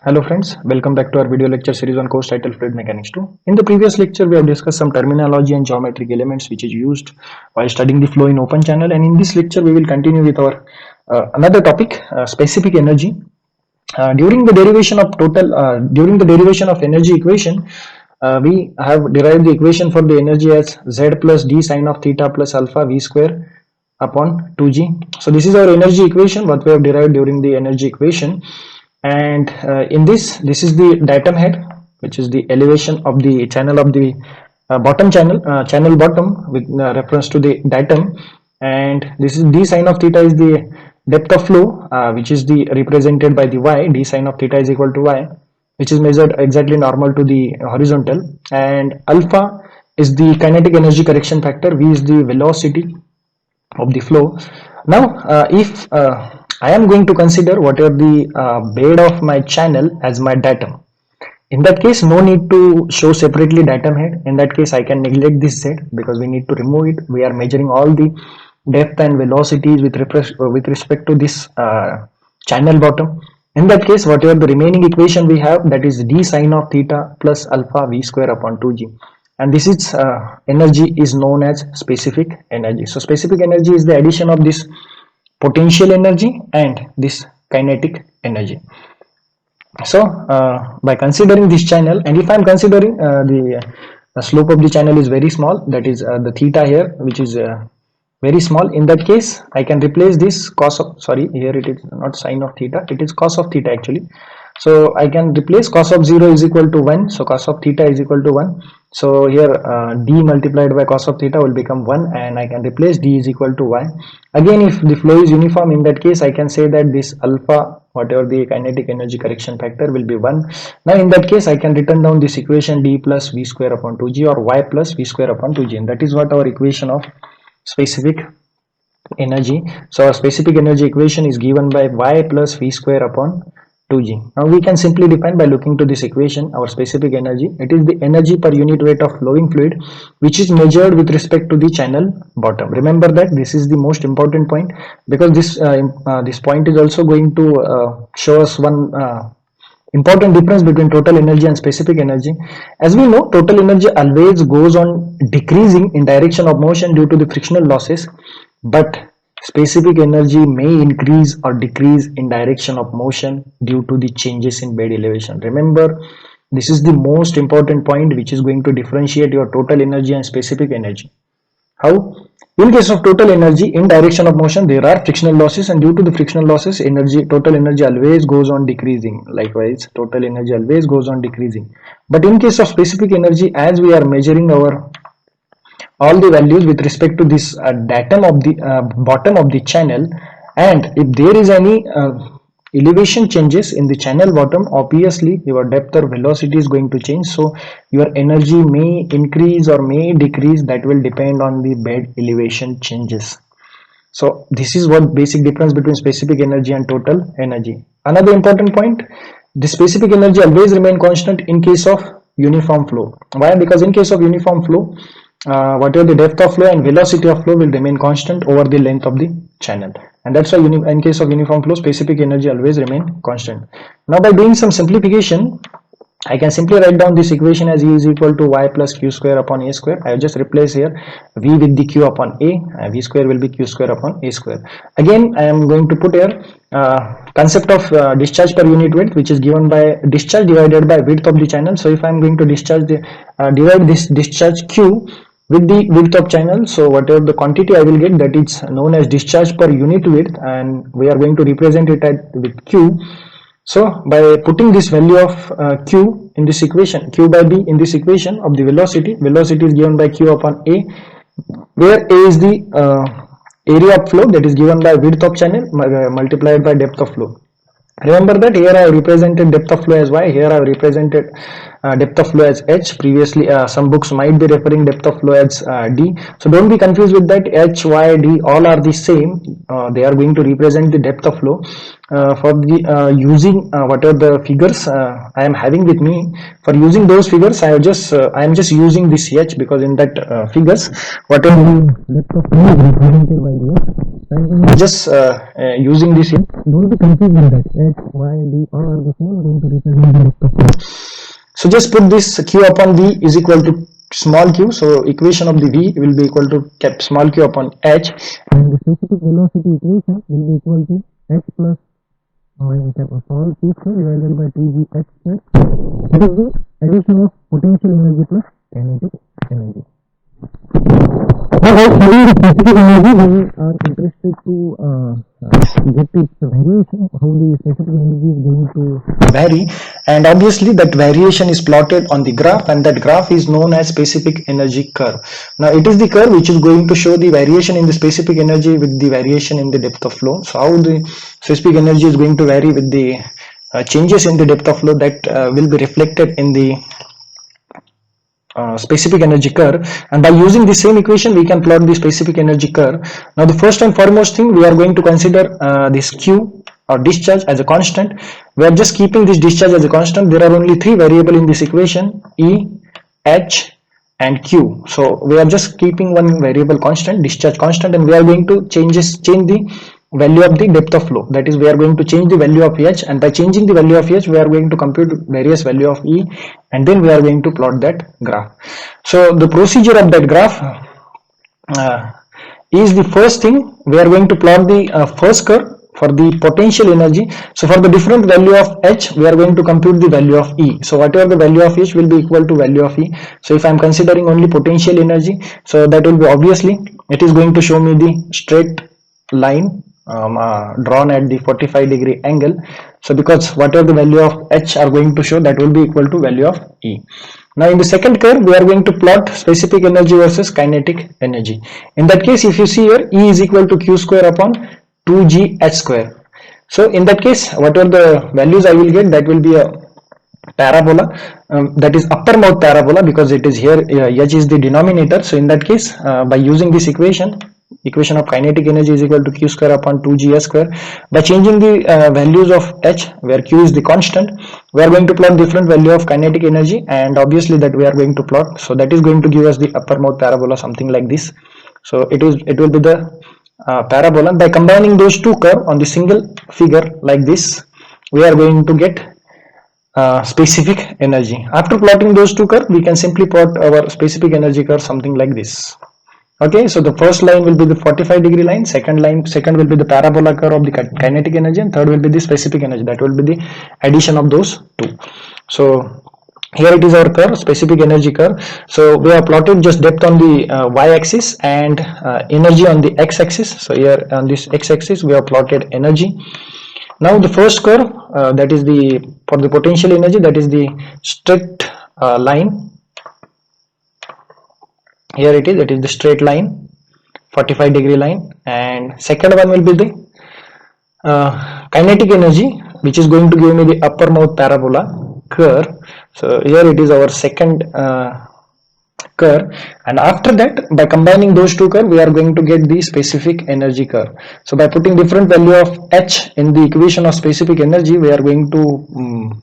Hello friends, welcome back to our video lecture series on course titled Fluid Mechanics 2. In the previous lecture, we have discussed some terminology and geometric elements which is used while studying the flow in open channel, and in this lecture we will continue with our another topic, specific energy. During the derivation of energy equation, we have derived the equation for the energy as Z plus D sine of theta plus alpha V square upon 2g. So this is our energy equation what we have derived during the energy equation, and in this is the datum head, which is the elevation of the channel of the bottom channel bottom with reference to the datum, and this is D sine of theta is the depth of flow, which is the represented by the y. D sine of theta is equal to y, which is measured exactly normal to the horizontal, and alpha is the kinetic energy correction factor. V is the velocity of the flow. Now if I am going to consider whatever the bed of my channel as my datum, in that case no need to show separately datum head. In that case I can neglect this z because we need to remove it. We are measuring all the depth and velocities with respect to this channel bottom. In that case, whatever the remaining equation we have, that is d sine of theta plus alpha v square upon 2g, and this is energy is known as specific energy. So specific energy is the addition of this potential energy and this kinetic energy. So by considering this channel, and if I am considering the slope of the channel is very small, that is the theta here, which is very small, in that case I can replace this cos of, sorry, here it is not sine of theta, it is cos of theta actually. So I can replace cos of 0 is equal to 1, so cos of theta is equal to 1. So here d multiplied by cos of theta will become 1, and I can replace d is equal to y. Again, if the flow is uniform, in that case I can say that this alpha, whatever the kinetic energy correction factor, will be 1. Now in that case I can written down this equation d plus v square upon 2g, or y plus v square upon 2g, and that is what our equation of specific energy. So our specific energy equation is given by y plus v square upon 2g. Now we can simply define by looking to this equation our specific energy. It is the energy per unit weight of flowing fluid which is measured with respect to the channel bottom. Remember that this is the most important point, because this point is also going to show us one important difference between total energy and specific energy. As we know, total energy always goes on decreasing in direction of motion due to the frictional losses, but specific energy may increase or decrease in direction of motion due to the changes in bed elevation. Remember, this is the most important point which is going to differentiate your total energy and specific energy. How? In case of total energy, in direction of motion there are frictional losses, and due to the frictional losses, total energy always goes on decreasing. Likewise, total energy always goes on decreasing. But in case of specific energy, as we are measuring our all the values with respect to this datum of the bottom of the channel, and if there is any elevation changes in the channel bottom, obviously your depth or velocity is going to change, so your energy may increase or may decrease. That will depend on the bed elevation changes. So this is what basic difference between specific energy and total energy. Another important point, the specific energy always remain constant in case of uniform flow. Why? Because in case of uniform flow, whatever the depth of flow and velocity of flow will remain constant over the length of the channel, and that's why in case of uniform flow, specific energy always remain constant. Now by doing some simplification, I can simply write down this equation as E is equal to y plus q square upon a square. I will just replace here v with the q upon a, and v square will be q square upon a square. Again I am going to put here concept of discharge per unit width, which is given by discharge divided by width of the channel. So if I am going to divide this discharge q with the width of channel, so whatever the quantity I will get, that is known as discharge per unit width, and we are going to represent it with q. So by putting this value of q in this equation, q by b in this equation of the velocity is given by q upon a, where a is the area of flow, that is given by width of channel multiplied by depth of flow. Remember that here I have represented depth of flow as y, here I have represented depth of flow as h. Previously some books might be referring depth of flow as d, so don't be confused with that. H, y, d all are the same. They are going to represent the depth of flow. For the using whatever the figures I am having with me, for using those figures I am just using this h, because in that figures whatever depth of flow is represented by this. and just using this here. Don't be confused with that. H, Y, D, all are the same, going to represent the depth of flow. So just put this q upon v is equal to small q. So equation of the v will be equal to small q upon h, and the specific velocity equation will be equal to h plus small q square divided by 2g h square. That is the addition of potential energy plus kinetic energy. Now, while studying the specific energy, we are interested to get its variation, how the specific energy is going to vary, and obviously that variation is plotted on the graph, and that graph is known as specific energy curve. Now it is the curve which is going to show the variation in the specific energy with the variation in the depth of flow. So how the specific energy is going to vary with the changes in the depth of flow, that will be reflected in the specific energy curve, and by using the same equation we can plot the specific energy curve. Now the first and foremost thing, we are going to consider this q or discharge as a constant. We are just keeping this discharge as a constant. There are only three variables in this equation, E, H and Q. So we are just keeping one variable constant, discharge constant, and we are going to change the value of the depth of flow. That is, we are going to change the value of H, and by changing the value of H we are going to compute various value of E, and then we are going to plot that graph. So the procedure of that graph is, the first thing, we are going to plot the first curve for the potential energy. So for the different value of H we are going to compute the value of E. So whatever the value of H will be equal to value of E. So if I am considering only potential energy, so that will be, obviously it is going to show me the straight line drawn at the 45-degree angle. So because whatever the value of H are going to show, that will be equal to value of E. Now in the second curve we are going to plot specific energy versus kinetic energy. In that case, if you see here, E is equal to q square upon 2g h square. So in that case, whatever the values I will get, that will be a parabola, that is upper mouth parabola, because it is here h is the denominator. So in that case, by using this equation of kinetic energy is equal to q square upon 2g h square, by changing the values of h, where q is the constant, we are going to plot different value of kinetic energy, and obviously that we are going to plot. So that is going to give us the upper mouth parabola, something like this. So it will be the parabola. By combining those two curves on the single figure like this, we are going to get specific energy. After plotting those two curves, we can simply plot our specific energy curve something like this. Okay, so the first line will be the 45-degree line, second will be the parabola curve of the kinetic energy, and third will be the specific energy. That will be the addition of those two. So here it is our curve, specific energy curve. So we have plotted just depth on the y-axis and energy on the x-axis. So here on this x-axis we have plotted energy. Now the first curve, that is for the potential energy, that is the straight line. Here it is the straight line, 45-degree line, and second one will be the kinetic energy, which is going to give me the upper mouth parabola curve. So here it is our second curve, and after that, by combining those two curves, we are going to get the specific energy curve. So by putting different value of H in the equation of specific energy, we are going to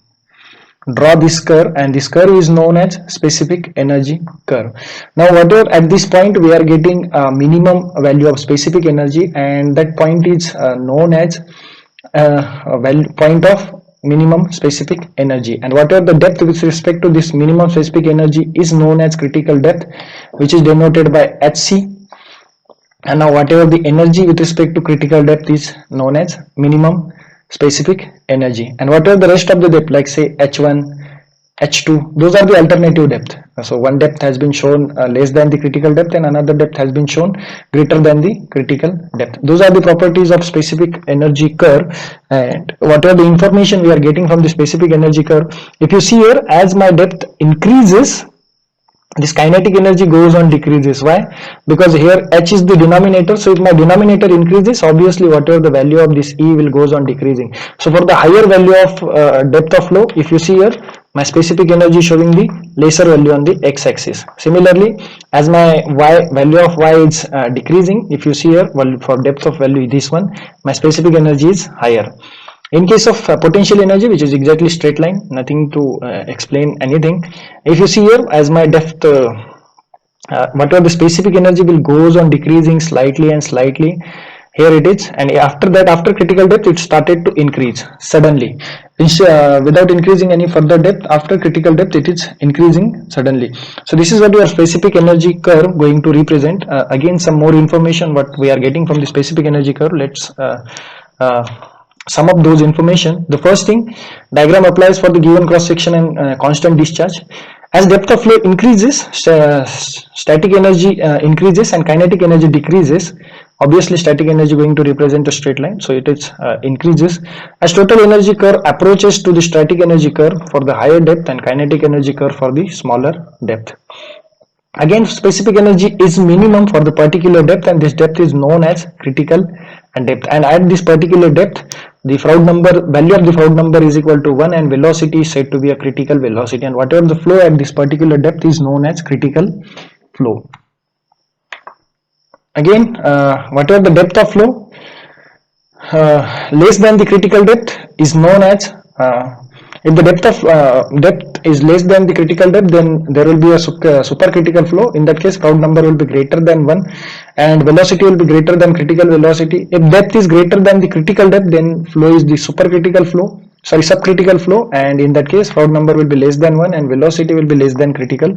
draw this curve, and this curve is known as specific energy curve. Now whatever at this point we are getting a minimum value of specific energy, and that point is known as point of minimum specific energy, and whatever the depth with respect to this minimum specific energy is known as critical depth, which is denoted by Hc. And now whatever the energy with respect to critical depth is known as minimum specific energy, and whatever the rest of the depth, like say h1, h2, those are the alternative depth. So one depth has been shown less than the critical depth, and another depth has been shown greater than the critical depth. Those are the properties of specific energy curve, and whatever the information we are getting from the specific energy curve, if you see here, as my depth increases, this kinetic energy goes on decreases. Why? Because here h is the denominator, so if my denominator increases, obviously whatever the value of this E will goes on decreasing. So for the higher value of depth of flow, if you see here, my specific energy showing the lesser value on the x-axis. Similarly, as my value of y is decreasing, if you see here, well, for depth of value this one, my specific energy is higher. In case of potential energy, which is exactly straight line, nothing to explain anything. If you see here, as my depth, whatever the specific energy will goes on decreasing slightly and slightly, here it is, and after that, after critical depth, it started to increase suddenly. Without increasing any further depth, after critical depth it is increasing suddenly. So this is what your specific energy curve going to represent. Again, some more information what we are getting from the specific energy curve. Let's uh, sum up those information. The first thing, diagram applies for the given cross section and constant discharge. As depth of flow increases, static energy increases and kinetic energy decreases. Obviously, static energy going to represent a straight line, so it is increases. As total energy curve approaches to the static energy curve for the higher depth and kinetic energy curve for the smaller depth. Again, specific energy is minimum for the particular depth, and this depth is known as critical and depth. And at this particular depth, the Froude number, value of the Froude number is equal to 1, and velocity is said to be a critical velocity, and whatever the flow at this particular depth is known as critical flow. Again, whatever the depth of flow less than the critical depth is known as if the depth is less than the critical depth, then there will be a supercritical flow. In that case, Froude number will be greater than 1 and velocity will be greater than critical velocity. If depth is greater than the critical depth, then flow is the supercritical flow, sorry, subcritical flow, and in that case Froude number will be less than 1 and velocity will be less than critical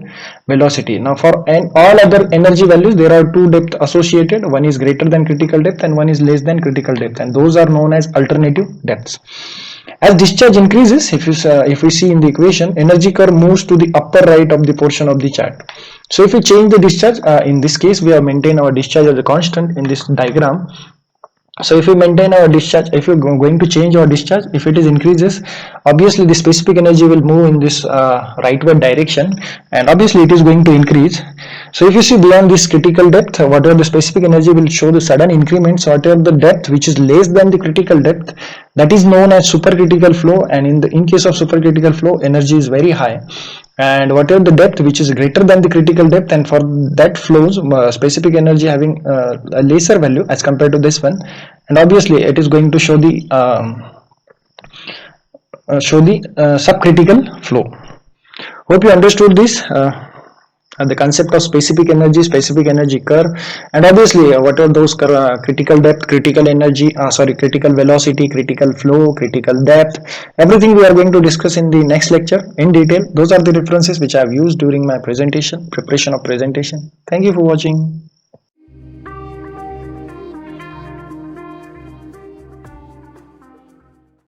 velocity. Now for all other energy values, there are two depth associated. One is greater than critical depth and one is less than critical depth, and those are known as alternative depths. As discharge increases, if we see in the equation, energy curve moves to the upper right of the portion of the chart. So if we change the discharge, in this case we have maintained our discharge as a constant in this diagram. So if we maintain our discharge, if we're going to change our discharge, if it is increases, obviously the specific energy will move in this rightward direction, and obviously it is going to increase. So if you see beyond this critical depth, whatever the specific energy will show the sudden increments. Whatever the depth which is less than the critical depth, that is known as supercritical flow, and in case of supercritical flow, energy is very high. And whatever the depth which is greater than the critical depth, and for that flows specific energy having a lesser value as compared to this one, and obviously it is going to show the subcritical flow. Hope you understood this, the concept of specific energy curve, and obviously what are those critical depth, critical energy, critical velocity, critical flow, critical depth, everything we are going to discuss in the next lecture in detail. Those are the references which I have used during my preparation of presentation. Thank you for watching.